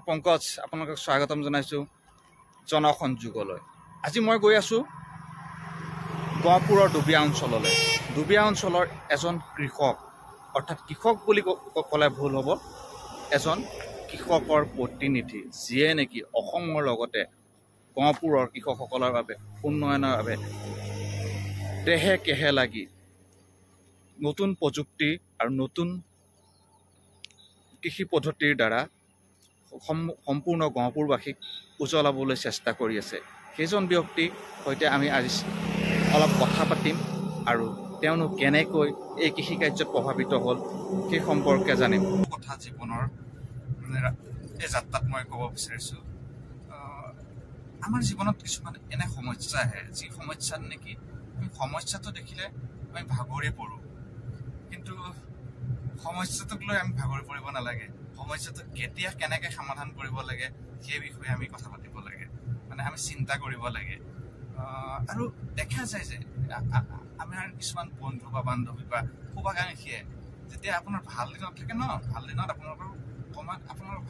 পংকজ আপোনালোকক স্বাগতম জনাইছোঁ জনসংযোগলৈ। আজি মই গৈ আছোঁ গহপুৰৰ দুবিয়া অঞ্চললৈ। দুবিয়া অঞ্চলৰ এজন কৃষক, অৰ্থাৎ কৃষক বুলি ক'লে ভুল হ'ব, এজন কৃষকৰ প্ৰতিনিধি, যিয়ে নেকি অসমৰ লগতে গহপুৰৰ কৃষকসকলৰ বাবে উন্নয়নৰ বাবে দেহে কেহে লাগি নতুন প্ৰযুক্তি আৰু নতুন কৃষি পদ্ধতিৰ দ্বাৰা সম্পূৰ্ণ গহপুৰবাসীক উজ্বলাবলৈ চেষ্টা কৰি আছে। সেইজন ব্যক্তিৰ সৈতে আমি আজি অলপ কথা পাতিম আৰু তেওঁনো কেনেকৈ এই কৃষি কাৰ্যত প্ৰভাৱিত হ'ল সেই সম্পৰ্কে জানিম। কথা জীৱনৰ এই যাত্ৰাত মই ক'ব বিচাৰিছোঁ, আমাৰ জীৱনত কিছুমান এনে সমস্যা আহে, যি সমস্যাত নেকি আমি সমস্যাটো দেখিলে আমি ভাগৰি পৰোঁ, কিন্তু সমস্যাটোক লৈ আমি ভাগৰি পৰিব নালাগে। সমস্যাটো কেতিয়া কেনেকৈ সমাধান কৰিব লাগে সেই বিষয়ে আমি কথা পাতিব লাগে, মানে আমি চিন্তা কৰিব লাগে। আৰু দেখা যায় যে আমাৰ কিছুমান বন্ধু বা বান্ধৱী বা শুভাকাংক্ষীয়ে যেতিয়া আপোনাৰ ভাল দিনত থাকে ন, ভাল দিনত আপোনালোকৰ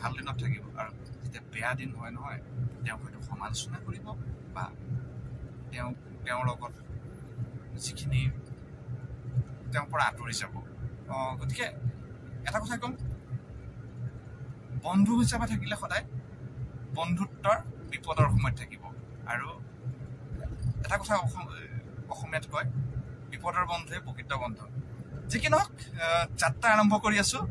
ভাল দিনত থাকিব, আৰু যেতিয়া বেয়া দিন হয় নহয়, তেওঁ হয়তো সমালোচনা কৰিব বা তেওঁৰ লগত যিখিনি তেওঁৰ পৰা আঁতৰি যাব। গতিকে এটা কথা ক'ম, বন্ধু হিচাপে থাকিলে সদায় বন্ধুত্বৰ বিপদৰ সময়ত থাকিব। আৰু এটা কথা অসমীয়াত কয়, বিপদৰ বন্ধুৱে প্ৰকৃত বন্ধু। যি কি নহওক, যাত্ৰা আৰম্ভ কৰি আছোঁ।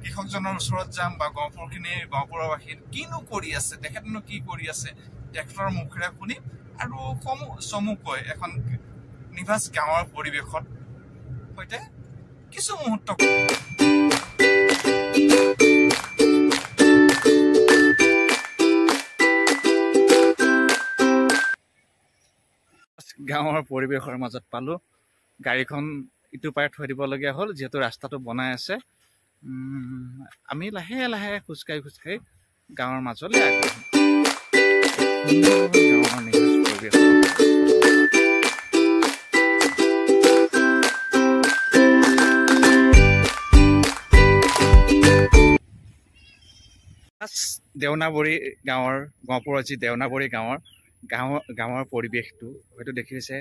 কৃষকজনৰ ওচৰত যাম বা গহপুৰবাসী কিনো কৰি আছে, তেখেতনো কি কৰি আছে, তেখেতৰ মুখেৰে শুনিম আৰু চমুকৈ এখন নিভাঁজ গাঁৱৰ পৰিৱেশত সৈতে কিছু মুহূৰ্ত গাঁৱৰ পৰিৱেশৰ মাজত পালোঁ। গাড়ীখন ইটো পাৰে থৈ দিবলগীয়া হ'ল, যিহেতু ৰাস্তাটো বনাই আছে। আমি লাহে লাহে খোজকাঢ়ি গাঁৱৰ মাজলৈ আগবাঢ়িম। গাঁৱৰ নিভাঁজ পৰিৱেশ দেওনাবৰী গাঁৱৰ, গহপুৰৰ যি দেওনাবৰী গাঁৱৰ পৰিৱেশটো হয়তো দেখিছে,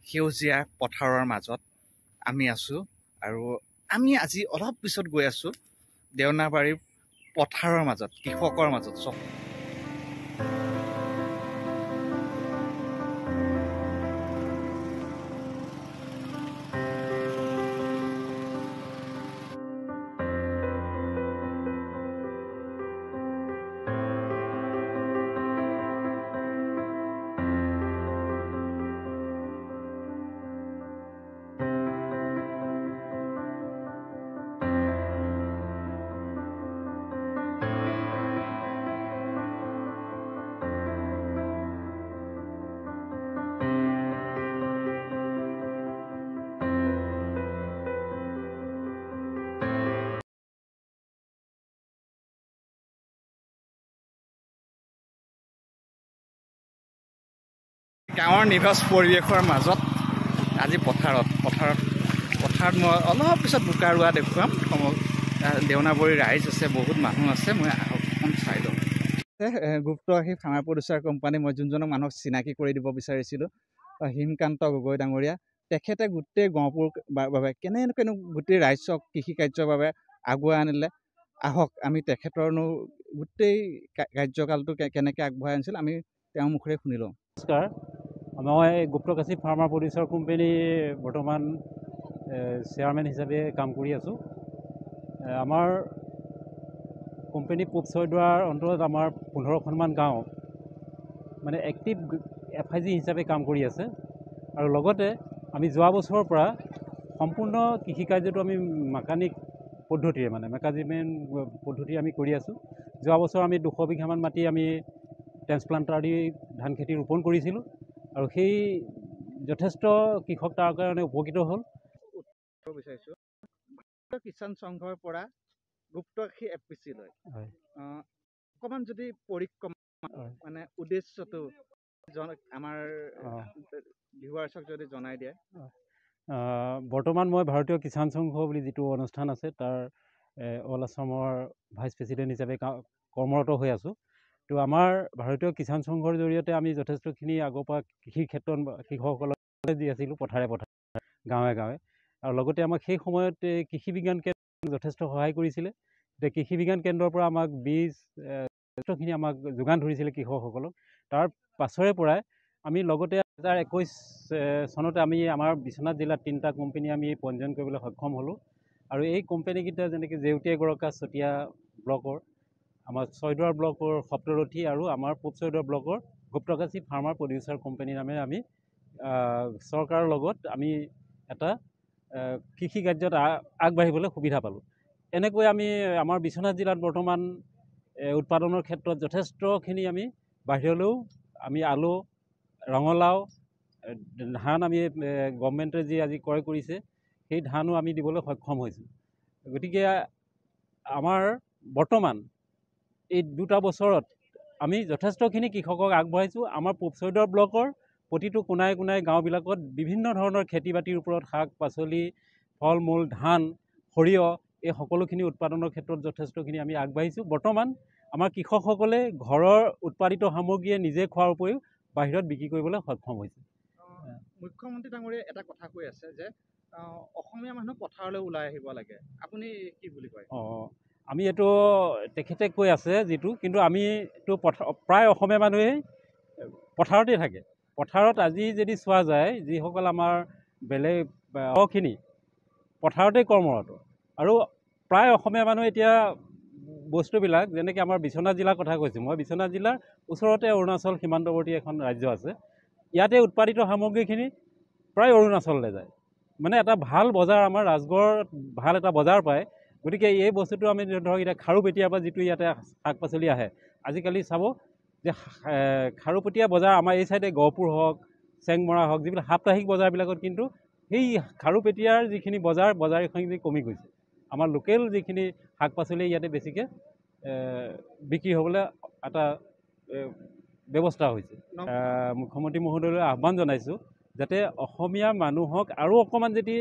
সেউজীয়া পথাৰৰ মাজত আমি আছোঁ। আৰু আমি আজি অলপ পিছত গৈ আছোঁ দেওনাবাৰীৰ পথাৰৰ মাজত, কৃষকৰ মাজত। গাঁৱৰ নিভাঁজ পৰিৱেশৰ মাজত আজি পথাৰত মই অলপ পিছত বোকা ৰোৱা দেখুৱাম। দেওনাবৰীৰ ৰাইজ আছে, বহুত মানুহ আছে, মই অকণ চাই লওঁ। গুপ্তৰাশী ফাৰ্মাৰ প্ৰডিউচাৰ কোম্পানী, মই যোনজনক মানুহক চিনাকি কৰি দিব বিচাৰিছিলোঁ, হিমকান্ত গগৈ ডাঙৰীয়া। তেখেতে গোটেই গহপুৰ বাবে কেনেকৈ গোটেই ৰাজ্যক কৃষি কাৰ্যৰ বাবে আগুৱাই আনিলে। আহক আমি তেখেতৰনো গোটেই কাৰ্যকালটো কেনেকৈ আগবঢ়াই আনিছিল আমি তেওঁৰ মুখেৰে শুনি লওঁ। নমস্কাৰ, মই গুপ্তকাশী ফাৰ্মাৰ প্ৰডিউচাৰ কোম্পানী বৰ্তমান চেয়াৰমেন হিচাপে কাম কৰি আছোঁ। আমাৰ কোম্পানী পূব ছয়দুৱাৰ অন্তৰ্গত আমাৰ 15খনমান গাঁও মানে এক্টিভ FIG হিচাপে কাম কৰি আছে। আৰু লগতে আমি যোৱা বছৰৰ পৰা সম্পূৰ্ণ কৃষিকাৰ্যটো আমি মেকানিক পদ্ধতিৰে, মানে মেকানিজমেণ্ট পদ্ধতি আমি কৰি আছোঁ। যোৱা বছৰ আমি 200 বিঘামান মাটি আমি ট্ৰেন্সপ্লান্টাৰ দি ধান খেতি ৰোপণ কৰিছিলোঁ, আৰু সেই যথেষ্ট কৃষক তাৰ কাৰণে উপকৃত হ'ল। বিচাৰিছোঁ কিষাণ সংঘৰ পৰা গুপ্তকাশী FPC লৈ অকণমান যদি মানে উদ্দেশ্যটো আমাৰ ভিউৱাৰ্ছক যদি জনাই দিয়ে। বৰ্তমান মই ভাৰতীয় কিষাণ সংঘ বুলি যিটো অনুষ্ঠান আছে তাৰ অল আছামৰ ভাইচ প্ৰেচিডেণ্ট হিচাপে কৰ্মৰত হৈ আছোঁ। তো আমাৰ ভাৰতীয় কিষাণ সংঘৰ জৰিয়তে আমি যথেষ্টখিনি আগৰ পৰা কৃষিৰ ক্ষেত্ৰত কৃষকসকলক দি আছিলোঁ পথাৰে গাঁৱে গাঁৱে, আৰু লগতে আমাক সেই সময়ত কৃষি বিজ্ঞান কেন্দ্ৰ যথেষ্ট সহায় কৰিছিলে। এতিয়া কৃষি বিজ্ঞান কেন্দ্ৰৰ পৰা আমাক বীজ যথেষ্টখিনি আমাক যোগান ধৰিছিলে কৃষকসকলক। তাৰ পাছৰে পৰাই আমি লগতে 2021 চনতে আমি আমাৰ বিশ্বনাথ জিলাত 3টা কোম্পানী আমি পঞ্জীয়ন কৰিবলৈ সক্ষম হ'লোঁ। আৰু এই কোম্পানীকেইটা যেনেকৈ জেউতীয়া গৰকা চতিয়া ব্লকৰ, আমাৰ ছয়দুৱাৰ ব্লকৰ সপ্তৰথী আৰু আমাৰ পূব ছয়দুৱাৰ ব্লকৰ গুপ্তকাশী ফাৰ্মাৰ প্ৰডিউচাৰ কোম্পানী নামে আমি চৰকাৰৰ লগত আমি এটা কৃষি কাৰ্যত আগবাঢ়িবলৈ সুবিধা পালোঁ। এনেকৈ আমি আমাৰ বিশ্বনাথ জিলাত বৰ্তমান উৎপাদনৰ ক্ষেত্ৰত যথেষ্টখিনি আমি বাহিৰলৈও আমি আলু, ৰঙালাও, ধান আমি গভৰ্ণমেণ্টে যি আজি ক্ৰয় কৰিছে সেই ধানো আমি দিবলৈ সক্ষম হৈছোঁ। গতিকে আমাৰ বৰ্তমান এই 2টা বছৰত আমি যথেষ্টখিনি কৃষকক আগবঢ়াইছোঁ। আমাৰ পূব ছয়দুৱাৰ ব্লকৰ প্ৰতিটো কোণাই কোণাই গাঁওবিলাকত বিভিন্ন ধৰণৰ খেতি বাতিৰ ওপৰত শাক পাচলি, ফল মূল, ধান, সৰিয়হ এই সকলোখিনি উৎপাদনৰ ক্ষেত্ৰত যথেষ্টখিনি আমি আগবাঢ়িছোঁ। বৰ্তমান আমাৰ কৃষকসকলে ঘৰৰ উৎপাদিত সামগ্ৰীয়ে নিজে খোৱাৰ উপৰিও বাহিৰত বিক্ৰী কৰিবলৈ সক্ষম হৈছে। মুখ্যমন্ত্ৰী ডাঙৰীয়াই এটা কথা কৈ আছে যে অসমীয়া মানুহ পথাৰলৈ ওলাই আহিব লাগে, আপুনি কি বুলি কয়? আমি এইটো তেখেতে কৈ আছে যিটো, কিন্তু আমিতো প্ৰায় অসমীয়া মানুহেই পথাৰতে থাকে। পথাৰত আজি যদি চোৱা যায়, যিসকল আমাৰ বেলেগ খিনি পথাৰতে কৰ্মৰত, আৰু প্ৰায় অসমীয়া মানুহ এতিয়া বস্তুবিলাক যেনেকৈ আমাৰ বিশ্বনাথ জিলাৰ কথা কৈছোঁ, মই বিশ্বনাথ জিলাৰ ওচৰতে অৰুণাচল সীমান্তৱৰ্তী এখন ৰাজ্য আছে। ইয়াতে উৎপাদিত সামগ্ৰীখিনি প্ৰায় অৰুণাচললৈ যায়। মানে এটা ভাল বজাৰ, আমাৰ ৰাজগড়ত ভাল এটা বজাৰ পায়। গতিকে এই বস্তুটো আমি ধৰক এতিয়া খাৰুপেটীয়াৰ পৰা যিটো ইয়াতে শাক পাচলি আহে, আজিকালি চাব যে খাৰুপেটীয়া বজাৰ আমাৰ এই চাইডে গহপুৰ হওক, চেংমৰা হওক, যিবিলাক সাপ্তাহিক বজাৰবিলাকত কিন্তু সেই খাৰুপেটীয়াৰ যিখিনি বজাৰ এইখিনি কমি গৈছে। আমাৰ লোকেল যিখিনি শাক পাচলি ইয়াতে বেছিকৈ বিক্ৰী হ'বলৈ এটা ব্যৱস্থা হৈছে। মুখ্যমন্ত্ৰী মহোদয়লৈ আহ্বান জনাইছোঁ যাতে অসমীয়া মানুহক আৰু অকণমান যদি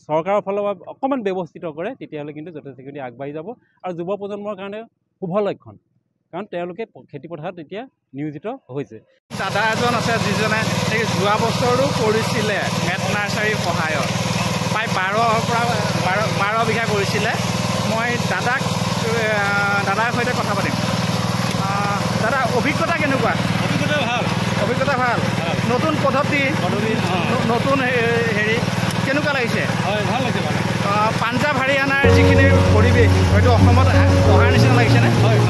চৰকাৰৰ ফালৰ পৰা অকণমান ব্যৱস্থিত কৰে, তেতিয়াহ'লে কিন্তু যথেষ্টখিনি আগবাঢ়ি যাব। আৰু যুৱ প্ৰজন্মৰ কাৰণে শুভ লক্ষণ, কাৰণ তেওঁলোকে খেতি পথাৰত এতিয়া নিয়োজিত হৈছে। দাদা এজন আছে যিজনে যোৱা বছৰো কৰিছিলে মেট নাৰ্চাৰীৰ সহায়ত, প্ৰায় 12 বিঘা কৰিছিলে। মই দাদাৰ সৈতে কথা পাতিম। দাদা, অভিজ্ঞতা কেনেকুৱা? অভিজ্ঞতা ভাল। নতুন পদ্ধতি, নতুন হেৰি কেনেকুৱা লাগিছে? হয়, ভাল লাগিছে। পাঞ্জাৱ হাৰিয়ানাৰ যিখিনি পৰিৱেশ হয়তো অসমত অহাৰ নিচিনা লাগিছেনে? হয়।